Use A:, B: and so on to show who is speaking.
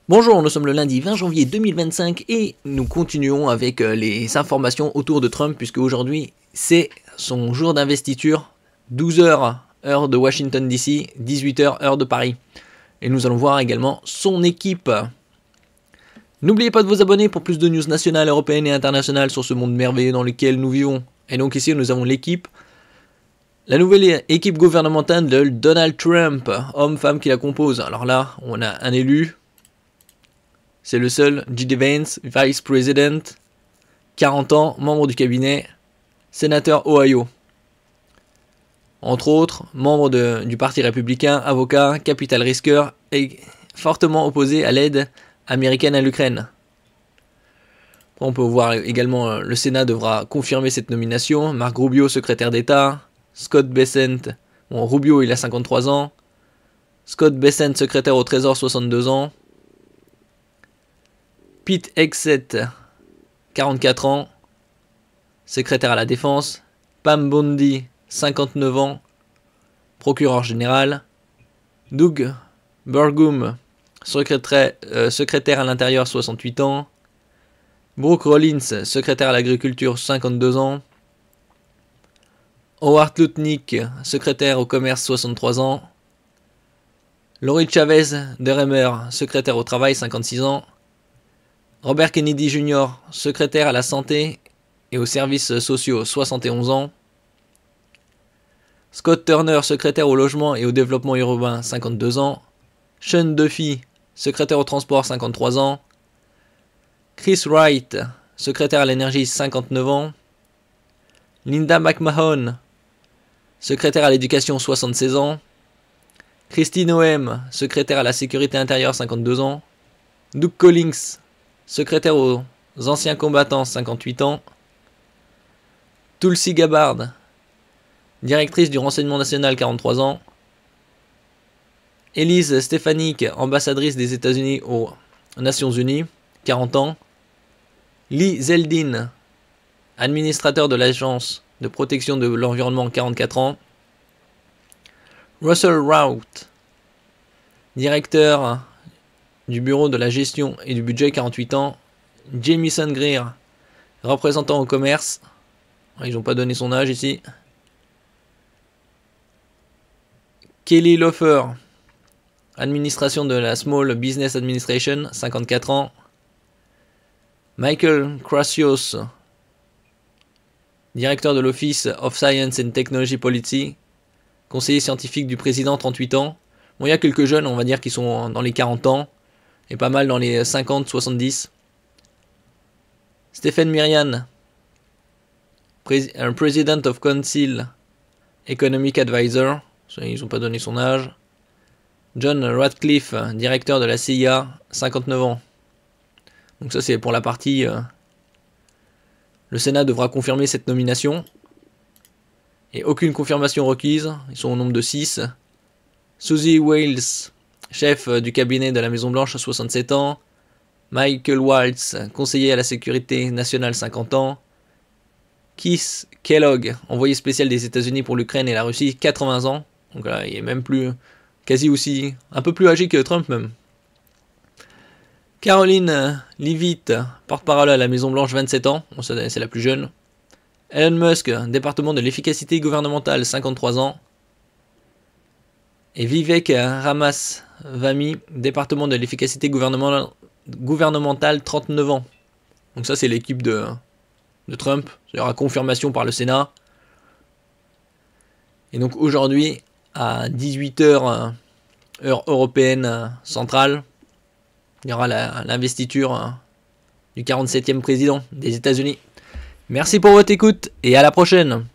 A: Bonjour, nous sommes le lundi 20 janvier 2025 et nous continuons avec les informations autour de Trump puisque aujourd'hui c'est son jour d'investiture, 12h heure de Washington DC, 18h heure de Paris. Et nous allons voir également son équipe. N'oubliez pas de vous abonner pour plus de news nationales, européennes et internationales sur ce monde merveilleux dans lequel nous vivons. Et donc ici nous avons l'équipe, la nouvelle équipe gouvernementale de Donald Trump, homme-femme qui la compose. Alors là, on a un élu. C'est le seul, J.D. Vance, Vice President, 40 ans, membre du cabinet, sénateur Ohio. Entre autres, membre du Parti républicain, avocat, capital risqueur et fortement opposé à l'aide américaine à l'Ukraine. On peut voir également le Sénat devra confirmer cette nomination. Marc Rubio, secrétaire d'État. Scott Bessent, bon, Rubio il a 53 ans. Scott Bessent, secrétaire au Trésor, 62 ans. Pete Hegseth, 44 ans, secrétaire à la Défense. Pam Bondi, 59 ans, procureur général. Doug Burgum, secrétaire à l'Intérieur, 68 ans. Brooke Rollins, secrétaire à l'Agriculture, 52 ans. Howard Lutnick, secrétaire au Commerce, 63 ans. Lori Chavez Deremer, secrétaire au Travail, 56 ans. Robert Kennedy Jr., secrétaire à la santé et aux services sociaux, 71 ans. Scott Turner, secrétaire au logement et au développement urbain, 52 ans. Sean Duffy, secrétaire au transport, 53 ans. Chris Wright, secrétaire à l'énergie, 59 ans. Linda McMahon, secrétaire à l'éducation, 76 ans. Christine Noem, secrétaire à la sécurité intérieure, 52 ans. Doug Collins, secrétaire aux anciens combattants, 58 ans. Tulsi Gabbard, directrice du renseignement national, 43 ans. Elise Stefanik, ambassadrice des États-Unis aux Nations Unies, 40 ans. Lee Zeldin, administrateur de l'Agence de protection de l'environnement, 44 ans. Russell Routh, directeur du bureau de la gestion et du budget, 48 ans. Jamison Greer, représentant au commerce. Ils n'ont pas donné son âge ici. Kelly Loeffler, administration de la Small Business Administration, 54 ans. Michael Krasios, directeur de l'Office of Science and Technology Policy, conseiller scientifique du président, 38 ans. Bon, il y a quelques jeunes, on va dire, qui sont dans les 40 ans. Et pas mal dans les 50-70. Stephen Mirian, President of Council Economic Advisor, ils n'ont pas donné son âge. John Radcliffe, directeur de la CIA, 59 ans. Donc ça c'est pour la partie... le Sénat devra confirmer cette nomination. Et aucune confirmation requise, ils sont au nombre de 6. Susie Wales, chef du cabinet de la Maison Blanche, 67 ans. Michael Waltz, conseiller à la sécurité nationale, 50 ans. Keith Kellogg, envoyé spécial des États-Unis pour l'Ukraine et la Russie, 80 ans. Donc là, il est même plus, quasi aussi, un peu plus âgé que Trump même. Caroline Leavitt, porte-parole à la Maison Blanche, 27 ans. Bon, c'est la plus jeune. Elon Musk, département de l'efficacité gouvernementale, 53 ans. Et Vivek Ramaswamy, département de l'efficacité gouvernementale, 39 ans. Donc ça c'est l'équipe de Trump. Il y aura confirmation par le Sénat. Et donc aujourd'hui, à 18h, heure européenne centrale, il y aura l'investiture du 47e président des États-Unis. Merci pour votre écoute et à la prochaine.